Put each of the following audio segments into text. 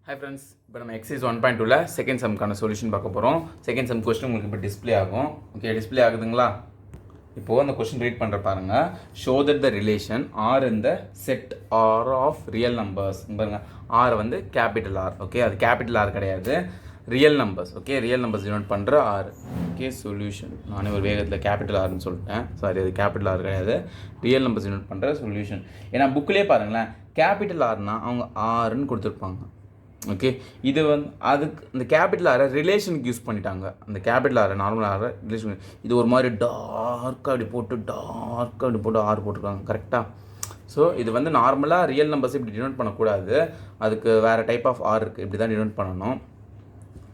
Hi friends, இப்போ நம்ம exercise 1.2ல செகண்ட் சம்க்கான சொல்யூஷன் பார்க்க போகிறோம். செகண்ட் சம் கொஸ்டின் உங்களுக்கு இப்போ டிஸ்பிளே ஆகும். ஓகே, டிஸ்பிளே ஆகுதுங்களா? இப்போது அந்த கொஸ்டின் ரீட் பண்ணுற பாருங்க. Show that the relation R in the set R of real numbers. பாருங்க, ஆர் வந்து கேபிட்டல் ஆர். ஓகே, அது கேபிட்டல் ஆர் கிடையாது, real numbers. Okay, real numbers denote பண்ணுற ஆர். Okay, solution. நானே ஒரு வேகத்தில் கேபிட்டல் ஆர்னு சொல்லிட்டேன். சாரி, அது கேபிட்டல் ஆர் கிடையாது, ரியல் நம்பர்ஸ் டினோட் பண்ணுற சொல்யூஷன். ஏன்னா புக்கிலே பாருங்களேன், கேபிட்டல் ஆர்னா அவங்க ஆர்னு கொடுத்துருப்பாங்க. ஓகே, இது வந்து அதுக்கு இந்த கேபிட்டல் ஆரை ரிலேஷனுக்கு யூஸ் பண்ணிட்டாங்க. அந்த கேபிட்டல் ஆரை நார்மல் ஆரை ரிலேஷன், இது ஒரு மாதிரி டார்க்காக அப்படி போட்டு ஆர் போட்டிருக்காங்க. கரெக்டாக? ஸோ இது வந்து நார்மலாக ரியல் நம்பர்ஸ் இப்படி டினோட் பண்ணக்கூடாது, அதுக்கு வேறு டைப் ஆஃப் ஆர் இருக்குது, இப்படி தான் டினோட் பண்ணணும்.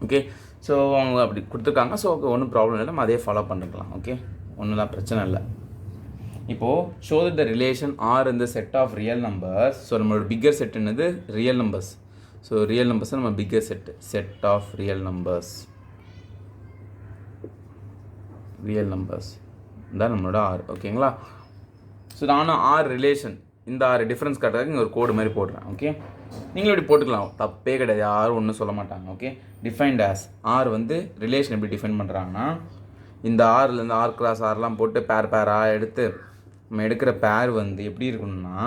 ஓகே, ஸோ அவங்க அப்படி கொடுத்துருக்காங்க. ஸோ ஒன்றும் ப்ராப்ளம் இல்லை, நம்ம அதே ஃபாலோ பண்ணிக்கலாம். ஓகே, ஒன்றும் தான் பிரச்சனை இல்லை. இப்போது show that the relation R இந்த set of real numbers. So நம்மளோட பிக்கர் செட் என்னது? Real numbers. So real numbers நம்ம bigger set of real numbers தான் நம்மளோட ஆர். ஓகேங்களா? ஸோ நானும் ஆர் ரிலேஷன், இந்த ஆர் டிஃப்ரென்ஸ் காட்டுறதுக்கு இங்கே ஒரு கோடு மாதிரி போடுறேன். ஓகே, நீங்களும் இப்படி போட்டுக்கலாம், தப்பே கிடையாது, யாரும் ஒன்றும் சொல்ல மாட்டாங்க. ஓகே, டிஃபைன்ட் ஆஸ் ஆர் வந்து ரிலேஷன் எப்படி டிஃபைன் பண்ணுறாங்கன்னா, இந்த ஆர்லேருந்து ஆர் கிராஸ் ஆர்லாம் போட்டு பேராக எடுத்து நம்ம எடுக்கிற பேர் வந்து எப்படி இருக்கணும்னா,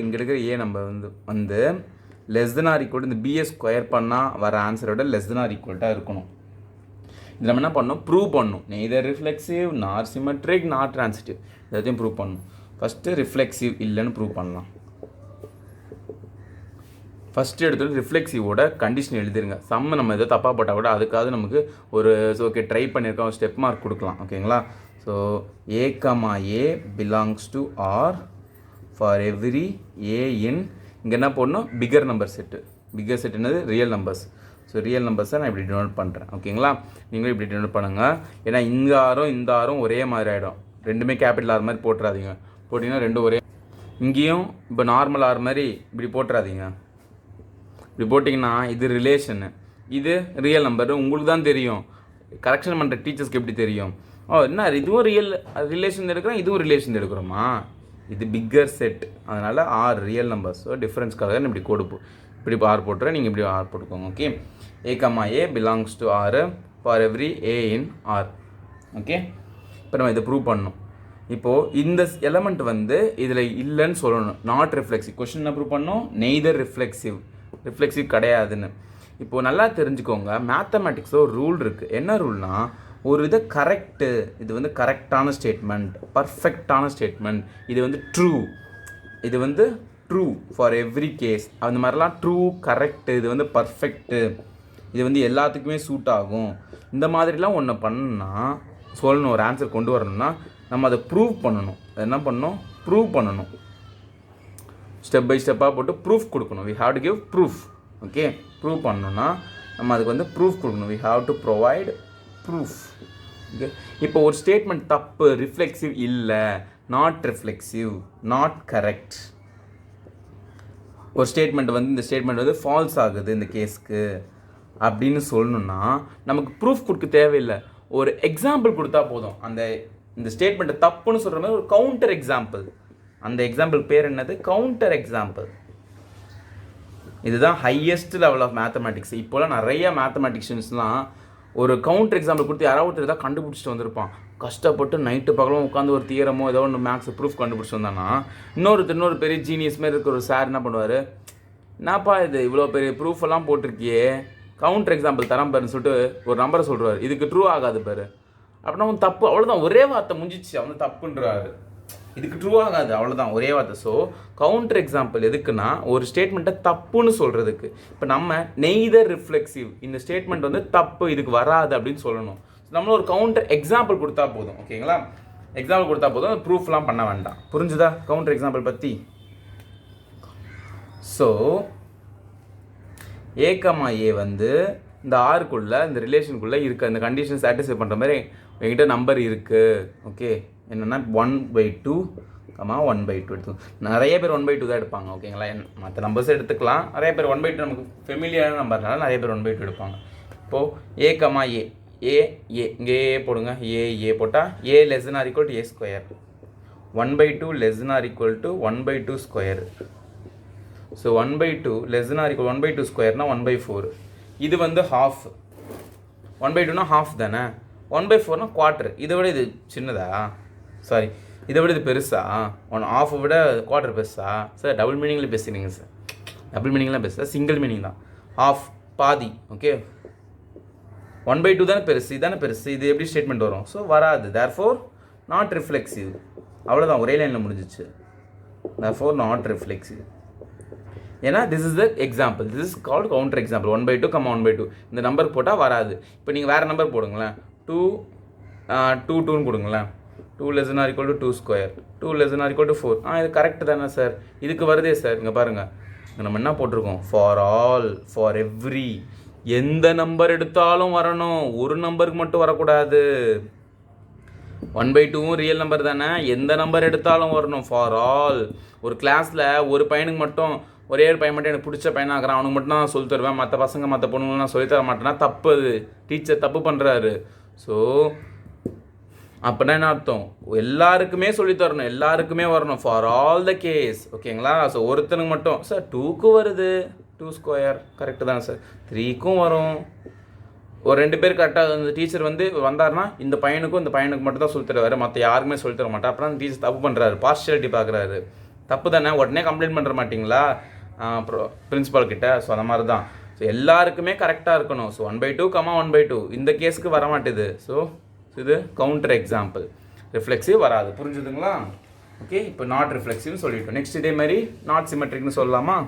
இங்கே எடுக்கிற நம்ம வந்து லெஸ் தென் ஆர் ஈக்குவல், இந்த பிஎஸ் ஸ்கொயர் பண்ணால் வர ஆன்சரோட லெஸ் தென் ஆர் ஈக்குவல்ட்டாக இருக்கணும். இதில் நம்ம என்ன பண்ணணும்? ப்ரூவ் பண்ணணும். நெய்தர் ரிஃப்ளெக்சிவ் நார் சிமெட்ரிக் நார் ட்ரான்சிட்டிவ், எல்லாத்தையும் ப்ரூவ் பண்ணணும். ஃபஸ்ட்டு ரிஃப்ளெக்சிவ் இல்லைன்னு ப்ரூவ் பண்ணலாம். ஃபஸ்ட்டு எடுத்துகிட்டு ரிஃப்ளெக்சிவோட கண்டிஷன் எழுதிருங்க. சம்ம நம்ம எதோ தப்பாக போட்டால் கூட அதுக்காக நமக்கு ஒரு ஓகே ட்ரை பண்ணியிருக்கோம், ஸ்டெப் மார்க் கொடுக்கலாம். ஓகேங்களா? So a belongs to R for every A in, இங்கே என்ன போடணும்? Bigger number set. Bigger set என்னது? Real numbers. ஸோ ரியல் நம்பர்ஸை நான் இப்படி டினோட் பண்ணுறேன். ஓகேங்களா? நீங்களும் இப்படி டினோட் பண்ணுங்கள். ஏன்னா இந்த ஆரும் ஒரே மாதிரி ஆகிடும். ரெண்டுமே கேபிட்டல் ஆர் மாதிரி போட்டுறாதீங்க. போட்டிங்கன்னா ரெண்டும் ஒரே. இங்கேயும் இப்போ நார்மல் ஆர் மாதிரி இப்படி போட்டுறாதீங்க. இப்படி போட்டிங்கன்னா இது ரிலேஷனு, இது ரியல் நம்பர். உங்களுக்கு தான் தெரியும், கரெக்ஷன் பண்ணுற டீச்சர்ஸ்க்கு எப்படி தெரியும்? என்ன இதுவும் ரிலேஷன் எடுக்கிறோம், இதுவும் ரிலேஷன் எடுக்கிறோமா? இது பிக்கர் செட், அதனால் ஆர் ரியல் நம்பர்ஸ். ஸோ டிஃப்ரென்ஸ்க்காக இப்படி கொடுப்போம். இப்படி ஆர் போட்டுறேன், நீங்கள் இப்படி ஆர் போட்டுக்கோங்க. Okay, A belongs to R for every A in R. Okay, இப்போ நம்ம இதை ப்ரூவ் பண்ணணும். இப்போது இந்த எலமெண்ட் வந்து இதில் இல்லைன்னு சொல்லணும். Not reflexive. கொஸ்டின் என்ன ப்ரூவ் பண்ணணும்? நெய்தர் ரிஃப்ளெக்சிவ் கிடையாதுன்னு. இப்போது நல்லா தெரிஞ்சுக்கோங்க, மேத்தமேட்டிக்ஸில் ஒரு ரூல் இருக்குது. என்ன ரூல்னா, ஒரு இதை கரெக்டு, இது வந்து கரெக்டான ஸ்டேட்மெண்ட், பர்ஃபெக்டான ஸ்டேட்மெண்ட், இது வந்து ட்ரூ, இது வந்து ட்ரூ ஃபார் எவ்ரி கேஸ், அந்த மாதிரிலாம் ட்ரூ, கரெக்டு, இது வந்து பர்ஃபெக்ட்டு, இது வந்து எல்லாத்துக்குமே சூட் ஆகும், இந்த மாதிரிலாம் ஒன்று பண்ணால் சொல்லணும். ஒரு ஆன்சர் கொண்டு வரணும்னா நம்ம அதை ப்ரூவ் பண்ணணும். அது என்ன பண்ணணும்? ப்ரூவ் பண்ணணும். ஸ்டெப் பை ஸ்டெப்பாக போட்டு ப்ரூஃப் கொடுக்கணும். We have to give proof. Okay, prove பண்ணணும்னா நம்ம அதுக்கு வந்து ப்ரூஃப் கொடுக்கணும். We have to provide proof. Okay, இப்போ ஒரு ஸ்டேட்மெண்ட் தப்பு, ரிஃப்ளெக்சிவ் இல்லை, நாட் ரிஃப்ளெக்சிவ், நாட் கரெக்ட். ஒரு ஸ்டேட்மெண்ட் வந்து இந்த ஸ்டேட்மெண்ட் வந்து ஃபால்ஸ் ஆகுது இந்த கேஸ்க்கு அப்படின்னு சொல்லணும்னா நமக்கு ப்ரூஃப் கொடுக்க தேவையில்லை, ஒரு எக்ஸாம்பிள் கொடுத்தா போதும். இந்த ஸ்டேட்மெண்ட்டை தப்புன்னு சொல்கிற மாதிரி ஒரு கவுண்டர் எக்ஸாம்பிள். அந்த எக்ஸாம்பிள் பேர் என்னது? Counter example. இதுதான் ஹையஸ்ட் லெவல் ஆஃப் மேத்தமேட்டிக்ஸ். இப்போலாம் நிறைய மேத்தமேட்டிக்ஷியன்ஸ்லாம் ஒரு கவுண்டர் எக்ஸாம்பிள் கொடுத்து யாராவது தான் கண்டுபிடிச்சிட்டு வந்திருப்பான். கஷ்டப்பட்டு நைட்டு பகலும் உட்காந்து ஒரு தியரமோ ஏதோ ஒன்று மேக்ஸ் ப்ரூஃப் கண்டுபிடிச்சி வந்தானா, இன்னொரு பெரிய ஜீனியஸ் மாதிரி இருக்கிற ஒரு சார் என்ன பண்ணுவார்? என்னப்பா இது இவ்வளோ பெரிய ப்ரூஃப் எல்லாம் போட்டிருக்கியே, கவுண்டர் எக்ஸாம்பிள் தரம் பாருன்னு சொல்லிட்டு ஒரு நம்பரை சொல்கிறார். இதுக்கு ட்ரூ ஆகாது பாரு அப்படின்னா அவன் தப்பு, அவ்வளோதான், ஒரே வார்த்தை முடிஞ்சிச்சு, அவன் தப்புன்றாரு. இதுக்கு ட்ரூ ஆகாது, அவ்வளோதான், ஒரே வார்த்தை. ஸோ கவுண்டர் எக்ஸாம்பிள் எதுக்குன்னா ஒரு ஸ்டேட்மெண்ட்டை தப்புன்னு சொல்கிறதுக்கு. இப்போ நம்ம நெய்தர் ரிஃப்ளெக்சிவ், இந்த ஸ்டேட்மெண்ட் வந்து தப்பு, இதுக்கு வராது அப்படின்னு சொல்லணும். நம்மளும் ஒரு கவுண்டர் எக்ஸாம்பிள் கொடுத்தா போதும். ஓகேங்களா? எக்ஸாம்பிள் கொடுத்தா போதும், ப்ரூஃப்லாம் பண்ண வேண்டாம். புரிஞ்சுதா கவுண்டர் எக்ஸாம்பிள் பற்றி? ஸோ ஏ வந்து இந்த ஆருக்குள்ளே, இந்த ரிலேஷனுக்குள்ளே இருக்க இந்த கண்டிஷன் சாட்டிஸ்ஃபை பண்ணுற மாதிரி என்கிட்ட நம்பர் இருக்குது. ஓகே, என்னென்னா 1/2, 1/2 எடுத்து நிறைய பேர் 1/2 தான் எடுப்பாங்க. ஓகேங்களா? மற்ற நம்பர்ஸ் எடுத்துக்கலாம், நிறைய பேர் 1/2 நமக்கு ஃபெமிலியரான நம்பர்னால நிறைய பேர் 1/2 எடுப்பாங்க. இப்போது இங்கே ஏ போடுங்க. ஏ போட்டால் a less than or equal to a square, 1/2 less than or equal to 1/2 square. So 1/2 less than or equal 1/2 ஸ்கொயர்னா 1/4. இது வந்து ஹாஃப். 1/2னா ஹாஃப் தானே. 1/4னா குவார்ட்டர். இதை விட இது சின்னதா? சாரி, இதை விட இது பெருசா? ஹாஃபை விட குவார்ட்டர் பெருசா? சார் டபுள் மீனிங்கில் பேசுகிறீங்க சார். டபுள் மீனிங்லாம் பேசுகிறா, சிங்கிள் மீனிங் தான். ஹாஃப் பாதி. ஓகே, 1/2 தானே பெருசு, இதானே பெருசு. இது எப்படி ஸ்டேட்மெண்ட் வரும்? ஸோ வராது. Therefore not reflexive. அவ்வளோதான், ஒரே லைனில் முடிஞ்சிச்சு. Therefore not reflexive. ஏன்னா this is the example. This is called counter example. 1/2, 1/2 இந்த நம்பர் போட்டால் வராது. இப்போ நீங்கள் வேறு நம்பர் போடுங்களேன். 2 கொடுங்களேன். 2 less than or equal to 2 square, 2 less than or equal to 4. இது கரெக்டு தானே சார்? இதுக்கு வருதே சார். இங்கே பாருங்கள், நம்ம என்ன போட்டிருக்கோம்? For all, for every. எந்த நம்பர் எடுத்தாலும் வரணும், ஒரு நம்பருக்கு மட்டும் வரக்கூடாது. 1/2வும் ரியல் நம்பர் தானே, எந்த நம்பர் எடுத்தாலும் வரணும். For all. ஒரு கிளாஸில் ஒரு பையனுக்கு மட்டும், ஒரே ஒரு பையன் மட்டும் எனக்கு பிடிச்ச பையனாக இருக்கிறான், அவனுக்கு மட்டும் நான் சொல்லி தருவேன், மற்ற பசங்க மற்ற பொண்ணுங்களாம் நான் சொல்லித்தர மாட்டேன்னா தப்பு. அது டீச்சர் தப்பு பண்ணுறாரு. ஸோ அப்படின்னா என்ன அர்த்தம்? எல்லாருக்குமே சொல்லித்தரணும், எல்லாருக்குமே வரணும். For all the case. ஓகேங்களா? ஸோ ஒருத்தனுக்கு மட்டும் சார் 2க்கு வருது, 2 ஸ்கொயர் கரெக்டு தானே சார். 3க்கும் வரும். ஒரு 2 பேர் கரெக்டாக அந்த டீச்சர் வந்து வந்தார்னா இந்த பையனுக்கும் இந்த பையனுக்கு மட்டும் தான் சொல்லித் தருவார், மற்ற யாருக்குமே சொல்லித் தர மாட்டேன். அப்புறம் அந்த டீச்சர் தப்பு பண்ணுறாரு, பார்ஷியாலிட்டி பார்க்குறாரு. தப்பு தானே? உடனே கம்ப்ளைண்ட் பண்ணுற மாட்டிங்களா அப்புறம் பிரின்ஸிபால் கிட்ட? ஸோ அந்த மாதிரி தான். ஸோ எல்லாருக்குமே கரெக்டாக இருக்கணும். ஸோ 1/2, 1/2 இந்த கேஸுக்கு வர மாட்டேது. ஸோ இது கவுண்டர் எக்ஸாம்பிள். ரிஃப்ளெக்சிவ் வராது. புரிஞ்சுதுங்களா? ஓகே, இப்போ நாட் ரிஃப்ளெக்சிவ்னு சொல்லிட்டோம். நெக்ஸ்ட் இதே மாதிரி நாட் சிமெட்ரிக்னு சொல்லலாமா?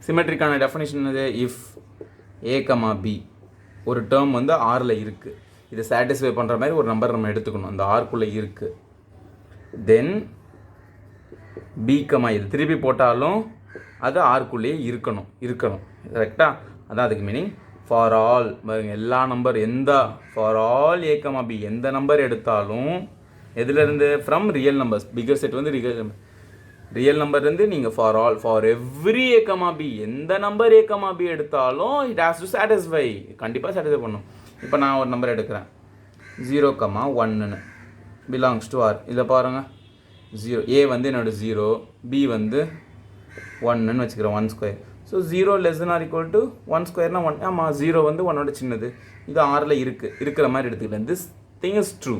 சிமெட்ரிக்கான டெஃபினிஷன் என்னது? இஃப் A, B ஒரு டேர்ம் வந்து ஆரில் இருக்குது, இதை சாட்டிஸ்ஃபை பண்ணுற மாதிரி ஒரு நம்பர் நம்ம எடுத்துக்கணும், அந்த ஆர்க்குள்ளே இருக்குது. தென் B, இது திருப்பி போட்டாலும் அது ஆர்க்குள்ளேயே இருக்கணும். கரெக்டாக? அதான் அதுக்கு மீனிங். ஃபார் ஆல் எல்லா number, for all A, B எந்த நம்பர் எடுத்தாலும் எதுலேருந்து? From real numbers. Bigger set வந்து ரியல் நம்பர்லேருந்து நீங்கள் for all, for every A, B எந்த நம்பர் A, B எடுத்தாலும் இட் ஹாஸ் டு சாட்டிஸ்ஃபை. கண்டிப்பாக சாட்டிஸ்ஃபை பண்ணும். இப்போ நான் ஒரு நம்பர் எடுக்கிறேன், 0, 1 பிலாங்ஸ் டு ஆர். இதில் பாருங்கள், 0 A வந்து என்னோடய 0, B வந்து 1ன்னு வச்சுக்கிறேன், 1 square. So 0 less than or equal to 1 ஸ்கொயர்னா 1. ஆமாம், 0 வந்து 1ஓட சின்னது. இது ஆரில் இருக்கிற மாதிரி எடுத்துக்கிட்டேன். This thing is true.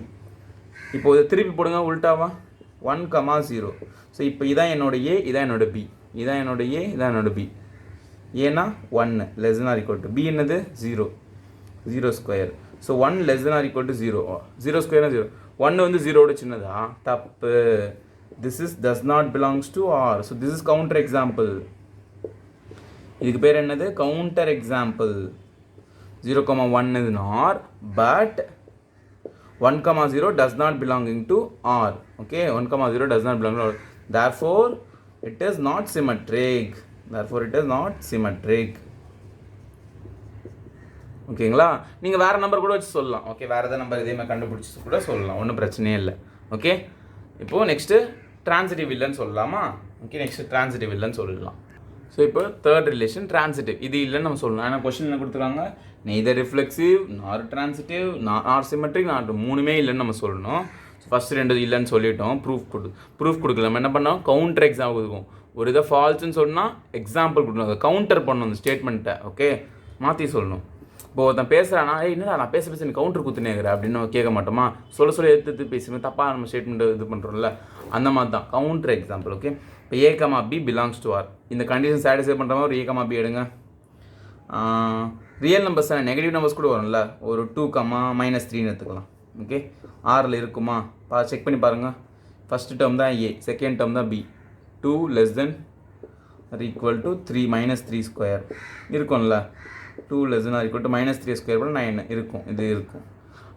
இப்போது இதை திருப்பி போடுங்க உல்டாவா. 1, 0. ஸோ இப்போ இதான் என்னோட A, இதான் என்னோட B. இதான் என்னோட A, இதான் என்னோட B. ஏன்னா 1 less than or equal to, B என்னது 0 square. So 1 less than or equal to 0 ஸ்கொயர்னா 0. 1 வந்து 0ஓட சின்னதா? தப்பு. This does not belongs to R. So this is counter example. இதுக்கு பேர் என்னது? Counter example. 0, 1 is R, but 1, 0 does not belonging to R. Okay, 1, 0 does not belong to R. Therefore, it is not symmetric. ஓகேங்களா? நீங்கள் வேறு number கூட வச்சு சொல்லலாம். Okay, வேறு எதாவது நம்பர் இதே மாதிரி கண்டுபிடிச்சி கூட சொல்லலாம், ஒன்றும் பிரச்சனையே இல்லை. ஓகே, இப்போது நெக்ஸ்ட்டு ட்ரான்சிட்டிவ் இல்லைன்னு சொல்லலாமா? ஓகே, நெக்ஸ்ட்டு ட்ரான்சிட்டிவ் இல்லைன்னு சொல்லலாம். ஸோ இப்போ தேர்ட் ரிலேஷன் ட்ரான்சிட்டிவ். இது இல்லைன்னு நம்ம சொல்லலாம். ஏன்னா கொஸ்டின் என்ன கொடுத்துருக்காங்க? நெய்தர் ரிஃப்ளெக்சிவ், நார் ட்ரான்சிட்டிவ், நார் சிமெட்ரிக், மூணுமே இல்லைன்னு நம்ம சொல்லணும். ஃபஸ்ட்டு 2 இல்லைன்னு சொல்லிட்டோம். ப்ரூஃப் கொடுக்கல. நம்ம என்ன பண்ணோம்? கவுண்டர் எக்ஸாம்பிள் கொடுக்கும். ஒரு இதை ஃபால்ஸ்ன்னு சொன்னால் எக்ஸாம்பிள் கொடுக்கணும், அதை கவுண்டர் பண்ணணும் அந்த ஸ்டேட்மெண்ட்டை. ஓகே, மாற்றி சொல்லணும். இப்போ ஒருத்தன் பேசுகிறானா, என்னடா நான் பேச நீ கவுண்டர் குத்துனேங்கிற அப்படின்னு கேட்க மாட்டோமா? சொல்ல எடுத்து பேசுவேன், தப்பாக நம்ம ஸ்டேட்மெண்ட் இது பண்ணுறோம்ல, அந்த மாதிரி தான் கவுண்டர் எக்ஸாம்பிள். ஓகே, இப்போ A, B belongs to R. இந்த கண்டிஷன் சாட்டிஸ்ஃபை பண்ணுற மாதிரி ஒரு A, B எடுங்க. ரியல் நம்பர்ஸ் தானே, நெகட்டிவ் நம்பர்ஸ் கூட வரும்ல. ஒரு 2, -3ன்னு எடுத்துக்கலாம். ஓகே, ஆரில் இருக்குமா? செக் பண்ணி பாருங்கள். ஃபஸ்ட்டு டேர்ம் தான் A, செகண்ட் டேர்ம் தான் B. 2 less than or equal to 3 -3 square இருக்கும்ல. 2 less than or equal to -3 square பண்ண 9 இருக்கும். இது இருக்கும்.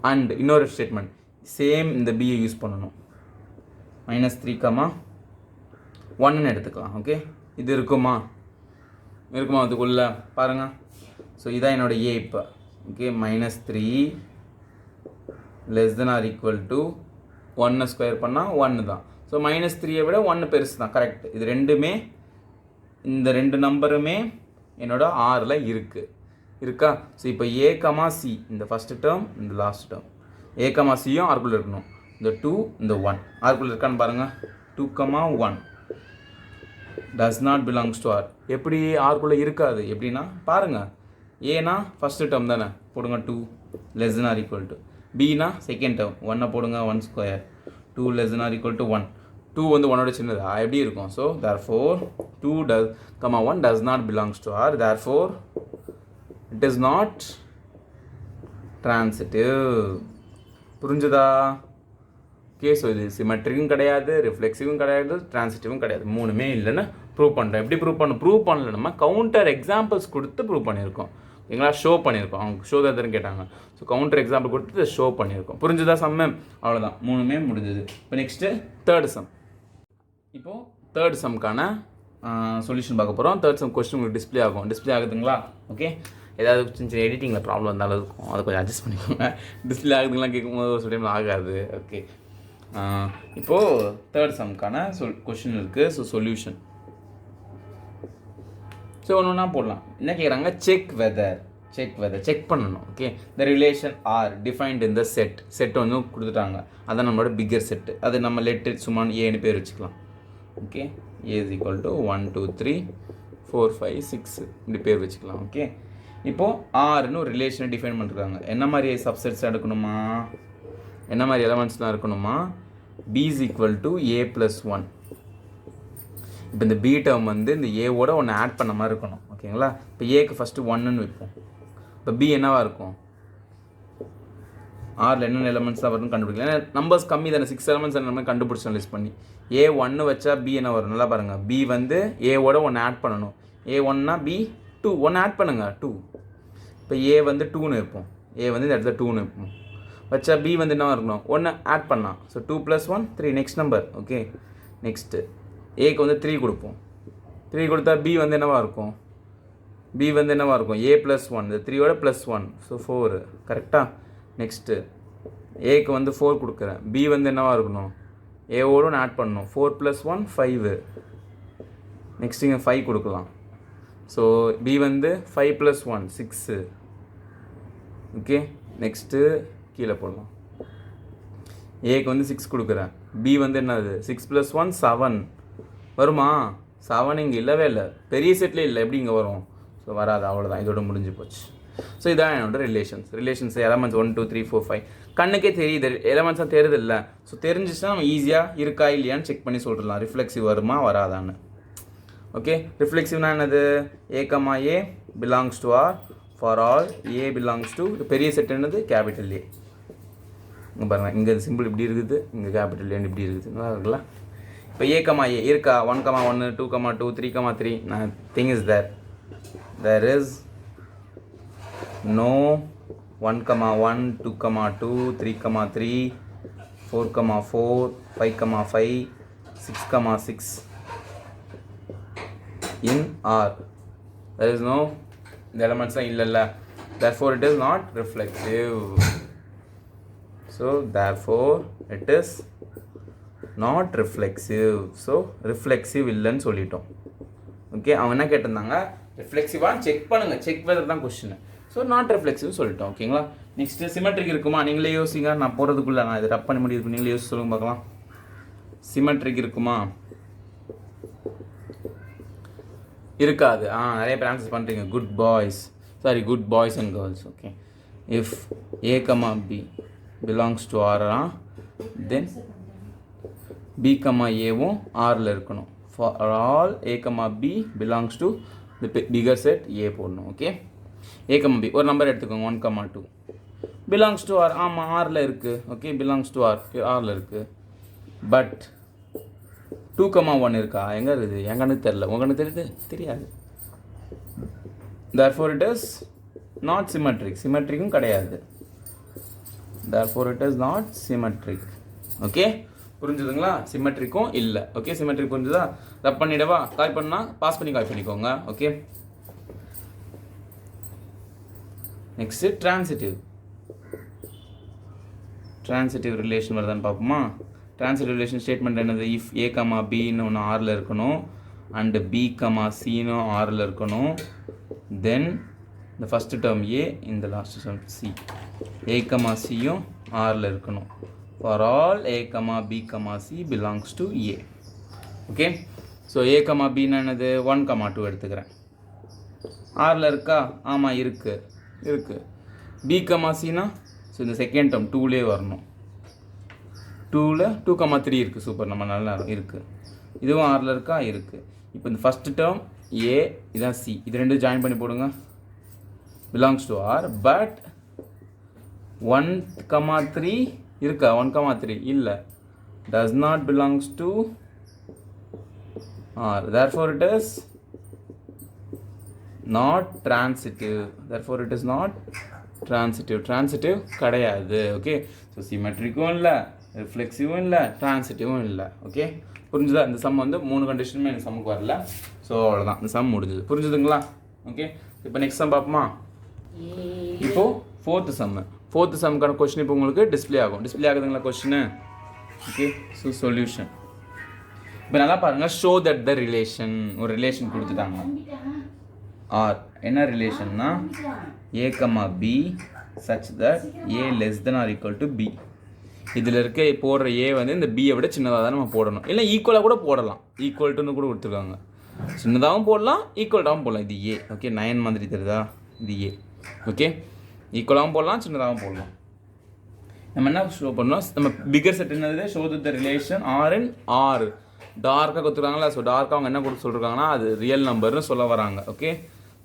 அண்ட் இன்னொரு ஸ்டேட்மெண்ட் சேம், இந்த பியை யூஸ் பண்ணணும். -3, 1ன்னு எடுத்துக்கலாம். ஓகே, இது இருக்குமா? அதுக்குள்ளே பாருங்கள். ஸோ இதான் என்னோடய A இப்போ. Okay, -3 less than or equal to 1 square பண்ணால் 1 தான். ஸோ -3 விட 1 பெருசு தான். கரெக்ட். இது ரெண்டுமே, இந்த 2 நம்பருமே என்னோட ஆரில் இருக்குது. இருக்கா? ஸோ இப்போ ஏ கமா சி இந்த ஃபஸ்ட்டு டேர்ம் இந்த லாஸ்ட் டேர்ம் ஏ கமா சியும் ஆர்க்குள்ளே இருக்கணும். இந்த 2 இந்த 1 ஆர்க்குள்ளே இருக்கான்னு பாருங்கள். 2, 1 does not belongs to R. எப்படி ஆர்க்குள்ளே இருக்காது எப்படின்னா பாருங்கள். ஏனா ஃபஸ்ட்டு டேர்ம் தானே போடுங்க 2 less than or equal to. Bina second term 1 போடுங்க 1 square 2 less than or equal to 1. 2 வந்து 1ஓட சின்னதா எப்படி இருக்கும்? So therefore 2 does 1 does not belongs to R. therefore it is not transitive. புரிஞ்சுதா? ஓகே, ஸோ இது சிமெட்ரிக்கும் கிடையாது, ரிஃப்ளெக்சிவும் கிடையாது, டிரான்சிட்டிவும் கிடையாது, மூணுமே இல்லைன்னு ப்ரூவ் பண்ணுறோம். எப்படி ப்ரூவ் பண்ணல நம்ம கவுண்டர் எக்ஸாம்பிள்ஸ் கொடுத்து ப்ரூவ் பண்ணியிருக்கோம். ஓகேங்களா? ஷோ பண்ணியிருக்கோம். அவங்க ஷோ தான் கேட்டாங்க. ஸோ கவுண்டர் எக்ஸாம்பிள் கொடுத்து ஷோ பண்ணியிருக்கோம். புரிஞ்சுதா சம்மு? அவ்வளோதான், மூணுமே முடிஞ்சது. இப்போ நெக்ஸ்ட்டு தேர்ட் சம். இப்போது தேர்ட் சம்க்கான சொல்யூஷன் பார்க்க போகிறோம். தேர்ட் சம் கொஸ்டின் உங்களுக்கு டிஸ்பிளே ஆகுதுங்களா? ஓகே, ஏதாவது சின்ன எடிட்டிங்கில் ப்ராப்ளம் இருந்தாலும் இருக்கும், அதை கொஞ்சம் அட்ஜஸ்ட் பண்ணிக்கோங்க. டிஸ்பிளே ஆகுதுங்களா கேட்கும்போது ஒரு டைம் ஆகாது. ஓகே, இப்போது தேர்ட் சம்க்கான கொஸ்டின் இருக்குது. ஸோ சொல்யூஷன் ஸோ ஒன்று ஒன்றா போடலாம். என்ன கேட்குறாங்க? செக் வெதர் செக் பண்ணணும். Okay, the relation R defined in the set வந்து கொடுத்துட்டாங்க. அதான் நம்மளோட பிக்கர் செட்டு. அது நம்ம லெட்டு சும்மா ஏன்னு பேர் வச்சுக்கலாம். Okay, A is equal to 1 2 3 4 5 6 இப்படி பேர் வச்சுக்கலாம். ஓகே, இப்போது ஆர்னு ஒரு ரிலேஷனை டிஃபைன் பண்ணிருக்காங்க. என்ன மாதிரி சப்செட்ஸ் எடுக்கணுமா? என்ன மாதிரி எலமெண்ட்ஸ்லாம் இருக்கணுமா? b is equal to a plus 1. இப்போ இந்த b டேர்ம் வந்து இந்த ஏவோட ஒன்று ஆட் பண்ண மாதிரி இருக்கணும். ஓகேங்களா? இப்போ ஏக்கு ஃபஸ்ட்டு 1ன்னு வைப்போம். இப்போ b என்னவா இருக்கும்? ஆரில் என்னென்ன எலமெண்ட்ஸ் தான் வரும்னு கண்டுபிடிக்கலாம். ஏன்னா நம்பர்ஸ் கம்மி தானே, 6 எலமெண்ட்ஸ் நம்ம கண்டுபிடிச்சோம் லிஸ்ட் பண்ணி. ஏ 1 வச்சா b என்ன வரும்? நல்லா பாருங்கள். b வந்து ஏவோட ஒன்று ஆட் பண்ணணும். ஏ 1னா b 2 1 ஆட் பண்ணுங்கள் 2. இப்போ ஏ வந்து 2ன்னு வைப்போம். ஏ வந்து இந்த இடத்துல 2ன்னு வைப்போம். வச்சா b வந்து என்ன இருக்கணும்? 1 ஆட் பண்ணலாம். So 2 + 1 3 next number. Okay, next ஏக்கு வந்து 3 கொடுப்போம். 3 கொடுத்தா b வந்து என்னவாக இருக்கும்? b வந்து என்னவாக இருக்கும்? a + 1 இந்த 3யோட +1 ஸோ 4 கரெக்டாக. நெக்ஸ்ட்டு ஏக்கு வந்து 4 கொடுக்குறேன். b வந்து என்னவாக இருக்கணும்? ஏவோட ஒன்று ஆட் பண்ணணும். 4 + 1 5. நெக்ஸ்ட் இங்கே 5 கொடுக்கலாம். ஸோ b வந்து 5 + 1 6. ஓகே, நெக்ஸ்ட்டு கீழே போடலாம். ஏக்கு வந்து 6 கொடுக்குறேன். b வந்து என்னது? 6 + 1 7 வருமா? 7 இங்கே இல்லவே இல்லை, பெரிய செட்லேயே இல்லை. எப்படி இங்கே வரும்? ஸோ வராது, அவ்வளோதான், இதோட முடிஞ்சு போச்சு. ஸோ இதான் என்னோட ரிலேஷன்ஸ் எலமெண்ட்ஸ் 1 2 3 4 5 கண்ணுக்கே தெரியுது. எலமெண்ட்ஸாக தெரியுது இல்லை? ஸோ தெரிஞ்சிச்சுன்னா நம்ம ஈஸியாக இருக்கா இல்லையான்னு செக் பண்ணி சொல்லிடலாம். ரிஃப்ளெக்சிவ் வருமா வராதான்னு. ஓகே, ரிஃப்ளெக்சிவ்னா என்னது? a, a belongs to R for all a belongs to பெரிய செட் என்னது? Capital A. இங்கே பாருங்கள், இங்கே சிம்பிள் இப்படி இருக்குது, இங்கே கேபிட்டல் ஏன்னு இப்படி இருக்குது. நல்லா இருக்குல்ல? இப்போ a, a இருக்கா? 1, 1 2, 2 3, 3 nothing is there. There is no 1, 1 2, 2 3, 3 4, 4 5, 5 6, 6 in R. There is no the elements are illalla. Therefore it is not reflexive. So therefore it is not reflexive. So reflexive இல்லைன்னு சொல்லிட்டோம். Okay, அவங்க என்ன கேட்டிருந்தாங்க? ரிஃப்ளெக்சிவாக check பண்ணுங்கள், check weather தான் question. So not reflexive சொல்லிட்டோம். ஓகேங்களா? Next symmetric இருக்குமா? நீங்களே யோசிங்க, நான் போகிறதுக்குள்ளே நான் இதை ரப் பண்ணி முடியுது. நீங்களே யோசிச்சு சொல்லுங்க பார்க்கலாம். சிமெட்ரிக் இருக்குமா? இருக்காது. நிறைய பேர் ஆன்சர் பண்ணுறீங்க. Good boys and girls. Okay, if a, b belongs to R, then b, aவும் Rல இருக்கணும். For all a, b belongs to the bigger set A போடணும். ஓகே, a, b ஒரு நம்பர் எடுத்துக்கோங்க. 1, 2 belongs to R. ஆமாம், Rல இருக்குது. Okay, belongs to Rல இருக்குது. But 2, 1 இருக்கா? எங்கே இருக்குது? என் கணக்கு தெரில, உங்கள் கணக்கு தெரியுது? தெரியாது. therefore it is not symmetric. சிமெட்ரிக்கும் கிடையாது. therefore it is not symmetric. Okay, புரிஞ்சுதுங்களா? சிமெட்ரிக்கும் இல்லை. ஓகே, சிமெட்ரிக் புரிஞ்சுதா? ரப் பண்ணிடவா? கால் பண்ணால் பாஸ் பண்ணி கால் பண்ணிக்கோங்க. ஓகே, நெக்ஸ்ட்டு ட்ரான்சிட்டிவ் ரிலேஷன் வருதான்னு பார்ப்போமா? ட்ரான்சிட்டிவ் ரிலேஷன் ஸ்டேட்மெண்ட் என்னது? இஃப் a, bன்னு ஒன்று Rல இருக்கணும், அண்டு b, cன்னு Rல இருக்கணும், தென் இந்த ஃபஸ்ட்டு டேர்ம் ஏ, இந்த last term C. A comma சியும் ஆரில் இருக்கணும். For all A comma B comma C belongs to A. Okay, so A comma பின்னா என்னது 1 கமா 2 எடுத்துக்கிறேன். ஆரில் இருக்கா? ஆமாம் இருக்குது. பி கமா சினா ஸோ இந்த செகண்ட் டேர்ம் 2லே வரணும். 2ல் 2 கமா 3 இருக்குது. சூப்பர், நம்ம நல்லா இருக்குது. இதுவும் ஆரில் இருக்கா? இருக்குது. இப்போ இந்த ஃபஸ்ட்டு டேர்ம் ஏ, இதான் சி, இது ரெண்டு ஜாயின் பண்ணி போடுங்க. Belongs to R. But 1 comma 3 இருக்கா? 1 கமா 3 இல்லை. does not belongs to R. Therefore it is not transitive. Transitive கிடையாது. ஓகே, ஸோ சிமெட்ரிக்கும் இல்லை, ரிஃப்ளெக்ஸிவும் இல்லை, டிரான்சிட்டிவும் இல்லை. ஓகே, புரிஞ்சுதா? இந்த சம் வந்து 3 கண்டிஷனுமே எனக்கு சம்முக்கு வரல. ஸோ அவ்வளோதான், இந்த சம் முடிஞ்சுது. புரிஞ்சுதுங்களா? ஓகே, இப்போ நெக்ஸ்ட் சம் பார்ப்போமா? இப்போது ஃபோர்த்து சம்முக்கான கொஸ்டின் இப்போ உங்களுக்கு டிஸ்பிளே ஆகுதுங்களா கொஸ்டின்? ஓகே, ஸோ சொல்யூஷன் இப்போ நல்லா பாருங்கள். ஷோ தட் த ரிலேஷன், ஒரு ரிலேஷன் கொடுத்துட்டாங்க. ஆர் என்ன ரிலேஷன்னா a comma b such that a less than or equal to b. இதில் இருக்க போடுற ஏ வந்து இந்த பியை விட சின்னதாக தான் நம்ம போடணும். இல்லை ஈக்குவலாக கூட போடலாம். ஈக்குவல் டுன்னு கூட கொடுத்துருக்காங்க. சின்னதாகவும் போடலாம், ஈக்குவல்டாகவும் போடலாம். இது ஏ. ஓகே, 9 மாதிரி தெரியுதா? இது ஏ. ஓகே, ஈக்குவலாகவும் போடலாம், சின்னதாகவும் போடலாம். நம்ம என்ன ஷோ பண்ணோம்? நம்ம பிகர் செட் என்னது? Show the relation R in R. டார்க்காக கொடுத்துருக்காங்களா? ஸோ டார்க்காக அவங்க என்ன கொடுத்து சொல்லியிருக்காங்கன்னா அது ரியல் நம்பர்னு சொல்ல வராங்க. Okay,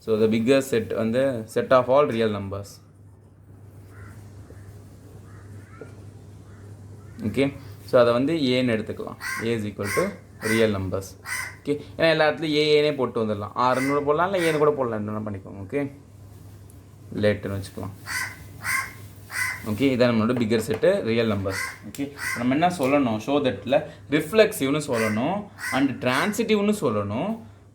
so the bigger set வந்து set of all real numbers. Okay, so அதை வந்து ஏன்னு எடுத்துக்கலாம். A is equal to real numbers. Okay, ஏன்னா எல்லா இடத்துலையும் ஏனே போட்டு வந்துடலாம். ஆறுன்னு கூட போடலாம், இல்லை ஏன்னு கூட போடலாம். என்ன பண்ணிக்கோங்க. ஓகே, லேட்டுன்னு வச்சுக்கலாம். ஓகே, இதான் நம்மளோட bigger set real numbers. Okay, நம்ம என்ன சொல்லணும்? ஷோ தட்டில் ரிஃப்ளெக்சிவ்னு சொல்லணும் அண்ட் டிரான்சிட்டிவ்னு சொல்லணும்,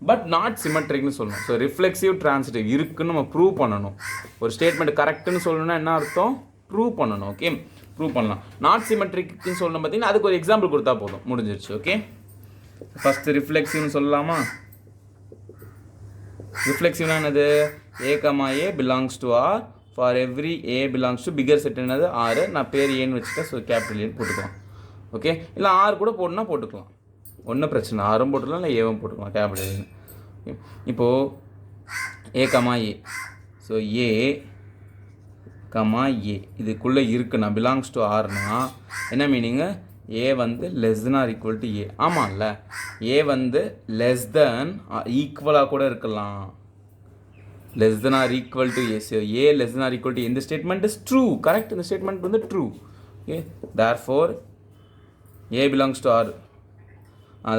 பட் நாட் சிமெட்ரிக்னு சொல்லணும். ஸோ ரிஃப்ளெக்சிவ் டிரான்சிட்டிவ் இருக்குன்னு நம்ம ப்ரூவ் பண்ணணும். ஒரு ஸ்டேட்மெண்ட் கரெக்டுன்னு சொல்லணும்னா என்ன அர்த்தம்? ப்ரூவ் பண்ணணும். ஓகே, ப்ரூவ் பண்ணலாம். நாட் சிமெட்ரிக்னு சொல்லணும் பார்த்தீங்கன்னா அதுக்கு ஒரு எக்ஸாம்பிள் கொடுத்தா போதும், முடிஞ்சிருச்சு. ஓகே, ஃபஸ்ட்டு ரிஃப்ளெக்சிவ்னு சொல்லலாமா? ரிஃப்ளெக்சிவ்னா என்னது? A comma a belongs to R for every a belongs to bigger set என்னது? ஆறு. நான் பேர் ஏன்னு வச்சுட்டேன். ஸோ கேபிட்டல் ஏன்னு போட்டுக்கலாம். ஓகே, இல்லை ஆறு கூட போடணும்னா போட்டுக்கலாம், ஒன்றும் பிரச்சனை. ஆறும் போட்டுக்கலாம், இல்லை ஏவும் போட்டுக்கலாம், கேபிட்டல் ஏன்னு. இப்போது a comma a. So A comma a இதுக்குள்ளே இருக்குண்ணா பிலாங்ஸ் டு ஆர்னா என்ன மீனிங்கு? ஏ வந்து less than or equal to a. ஆமாம்ல, ஏ வந்து லெஸ் தென் ஈக்குவலாக கூட இருக்கலாம். less than or equal to a. So a less than or equal to a. இந்த statement is true. Correct? இந்த statement வந்து true. Okay. Therefore a belongs to R.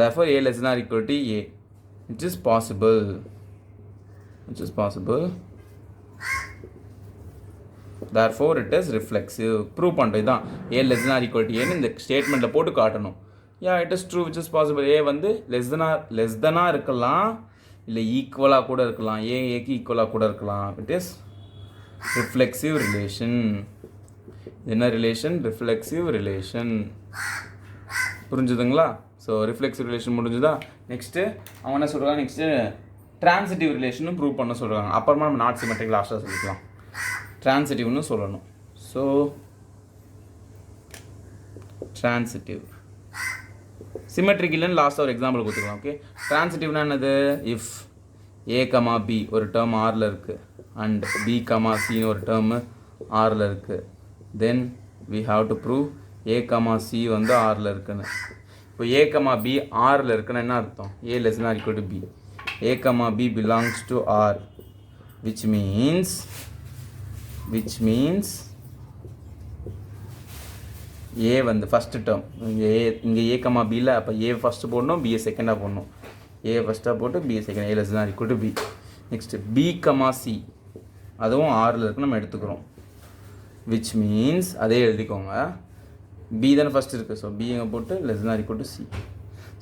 Therefore a less than or equal to a. Which is possible. Therefore it is reflexive. Prove பண்ணுறது தான். a less than or equal to a இந்த ஸ்டேட்மெண்ட்டில் போட்டு காட்டணும். Yeah, it is true, which is possible. a வந்து less than இருக்கலாம், இல்லை ஈக்குவலாக கூட இருக்கலாம். ஏக்கு ஈக்குவலாக கூட இருக்கலாம். It is reflexive relation. என்ன ரிலேஷன்? Reflexive relation. புரிஞ்சுதுங்களா? ஸோ ரிஃப்ளெக்சிவ் ரிலேஷன் முடிஞ்சுதா? நெக்ஸ்ட்டு அவங்க என்ன சொல்கிறாங்க? நெக்ஸ்ட்டு ட்ரான்சிட்டிவ் ரிலேஷனும் ப்ரூவ் பண்ண சொல்கிறாங்க. அப்புறமா நம்ம நாட் சிமெட்ரிக் லாஸ்ட்டாக சொல்லிக்கலாம். ட்ரான்சிட்டிவ்னு சொல்லணும். ஸோ ட்ரான்சிட்டிவ் சிமெட்ரிக் இல்லைன்னு லாஸ்ட்டாக ஒரு எக்ஸாம்பிள் கொடுத்துக்கலாம். ஓகே, ட்ரான்சிட்டிவ்னா என்னது? இஃப் ஏ கமா பி ஒரு டேர்ம் ஆரில் இருக்குது அண்ட் பி கமா சின்னு ஒரு டேர்மு ஆரில் இருக்குது, then we have to prove A comma C வந்து ஆரில் இருக்குன்னு. இப்போ ஏ கமா பி ஆரில் இருக்குன்னு என்ன அர்த்தம்? A less than or equal to b. A comma b belongs to R, which means a வந்து ஃபஸ்ட்டு டேர்ம் இங்கே ஏ கமா பியில், அப்போ ஏ ஃபஸ்ட்டு போடணும், பிஏ செகண்டாக போடணும். ஏ ஃபஸ்ட்டாக போட்டு B second. A less than or equal to B. Next B comma C அதுவும் ஆரில் இருக்கு நம்ம எடுத்துக்கிறோம். விச் மீன்ஸ் அதே எழுதிக்கோங்க. பி தானே ஃபஸ்ட் இருக்குது. ஸோ பி எங்கே போட்டு less than or equal to c.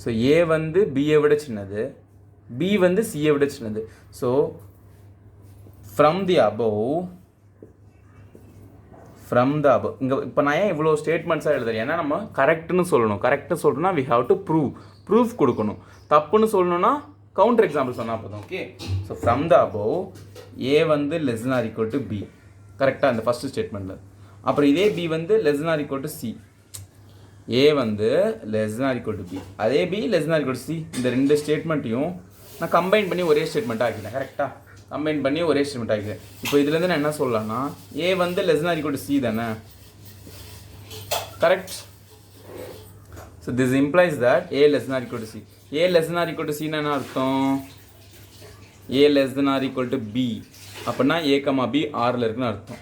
So a வந்து பியை விட சின்னது, பி வந்து சியை விட சின்னது. ஸோ ஃப்ரம் தி அபவ் இங்கே இப்போ நான் ஏன் இவ்வளோ ஸ்டேட்மெண்ட்ஸாக எழுதுறேன்? ஏன்னா நம்ம கரெக்டுன்னு சொல்லணும். கரெக்டு சொல்லணும்னா வி ஹாவ் டு ப்ரூஃப் கொடுக்கணும். தப்புன்னு சொல்லணும்னா கவுண்டர் எக்ஸாம்பிள் சொன்னால் போதும். Okay, so from the above a வந்து less than or equal to b, கரெக்டாக இந்த ஃபஸ்ட்டு ஸ்டேட்மெண்ட்டில். அப்புறம் இதே பி வந்து less than or equal to c. A வந்து less than or equal to b, அதே b less than or equal to c. இந்த ரெண்டு ஸ்டேட்மெண்ட்டையும் நான் கம்பைன் பண்ணி ஒரே ஸ்டேட்மெண்ட்டாக ஆக்கிட்டேன். கரெக்டாக கம்பைன் பண்ணி ஒரே ஸ்டேட்மெண்ட் ஆகிக்கிறேன். இப்போ இதுலேருந்து நான் என்ன சொல்லலாம்னா ஏ வந்து less than or equal to c தானே, correct. So this implies that a less than or equal to c. A less than or equal to சின்னா என்ன அர்த்தம்? A less than or equal to b அப்படின்னா a comma b ஆரில் இருக்குன்னு அர்த்தம்.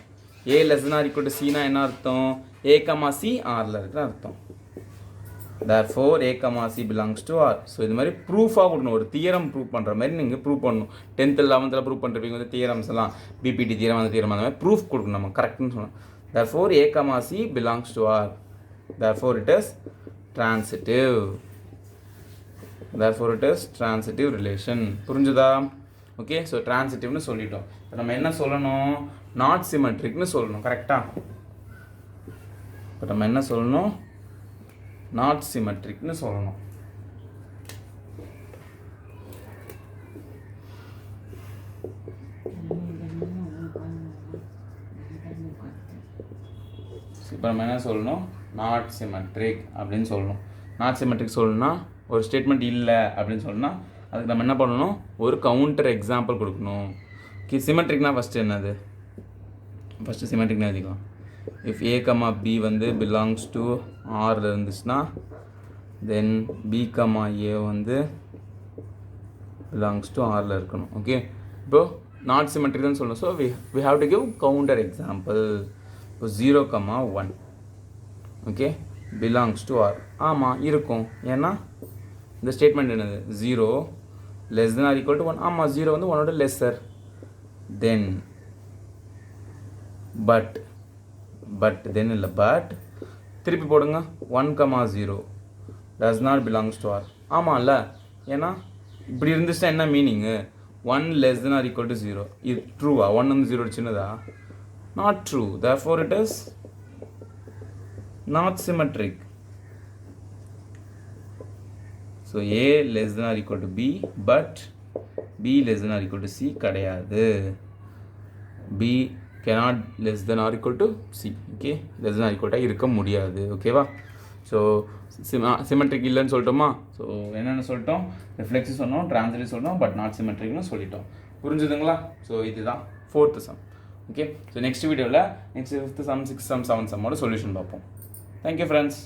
A less than or equal to சினா என்ன அர்த்தம்? ஏ கமா சி ஆரில் இருக்குன்னு அர்த்தம். therefore a comma c belongs to R. So இது மாதிரி ப்ரூஃபாக கொடுக்கணும், ஒரு தியரம் ப்ரூவ் பண்ணுற மாதிரி நீங்கள் ப்ரூவ் பண்ணணும். 10th 11th ப்ரூவ் பண்ணுறப்பீங்க வந்து தியரம்ஸ் எல்லாம் பிபிடி தியரம் அந்த தியரம் அந்த மாதிரி ப்ரூஃப் கொடுக்கணும் நம்ம கரெக்ட்னு சொல்லணும். therefore a comma c belongs to R. therefore it is transitive. therefore it is transitive relation. புரிஞ்சுதா? ஓகே, ஸோ டிரான்சிட்டிவ்னு சொல்லிட்டோம். இப்போ நம்ம என்ன சொல்லணும்? நாட் சிமெட்ரிக்னு சொல்லணும். கரெக்டாக இப்போ நம்ம என்ன சொல்லணும்? நாட் சிமெட்ரிக்னு சொல்லணும். இப்போ நம்ம என்ன சொல்லணும்? நாட் சிமெட்ரிக் அப்படின்னு சொல்லணும். நாட் சிமெட்ரிக் சொல்லணும்னா ஒரு ஸ்டேட்மெண்ட் இல்லை அப்படின்னு சொல்லணும்னா அதுக்கு நம்ம என்ன பண்ணணும்? ஒரு கவுண்டர் எக்ஸாம்பிள் கொடுக்கணும். சிமெட்ரிக்னா ஃபஸ்ட்டு என்னது? ஃபஸ்ட்டு சிமெட்ரிக்னா எழுதிக்கலாம். இஃப் ஏ கமா பி வந்து பிலாங்ஸ் டு ஆரில் இருந்துச்சுன்னா தென் பி கமா ஏ வந்து பிலாங்ஸ் டு ஆரில் இருக்கணும். ஓகே, இப்போது நாட் சிமெட்ரிக் தான் சொல்லணும். So we have to give counter example. இப்போ 0 comma 1 okay belongs to R. ஆமாம் இருக்கும், ஏன்னா இந்த ஸ்டேட்மெண்ட் என்னது? 0 less than or equal to 1. ஆமாம் 0 வந்து 1ஓட லெஸ்ஸர். தென் பட் தென் இல்லை, பட் திருப்பி போடுங்க. 1 comma 0 does not belongs to R. ஆமாம் இல்லை, ஏன்னா இப்படி இருந்துச்சுன்னா என்ன meaning? 1 less than or equal to 0. இது ட்ரூவா? 1 வந்து 0 சின்னதா? Not true. therefore it is not symmetric. so a less than or equal to b but b less than or equal to c கிடையாது. b cannot less than or equal to c. okay, less than or equal to இருக்க முடியாது. ஓகேவா? So symmetric இல்லைன்னு சொல்லிட்டோமா? So என்னென்னு சொல்லிட்டோம்? Reflexive சொன்னோம், transitive சொன்னோம், but not சிமெட்ரிக்னு சொல்லிட்டோம். புரிஞ்சுதுங்களா? ஸோ இதுதான் 4th sum. Okay, so next வீடியோவில் next 5th sum 6th sum 7th சம்மோட சொல்யூஷன் பார்ப்போம். Thank you friends.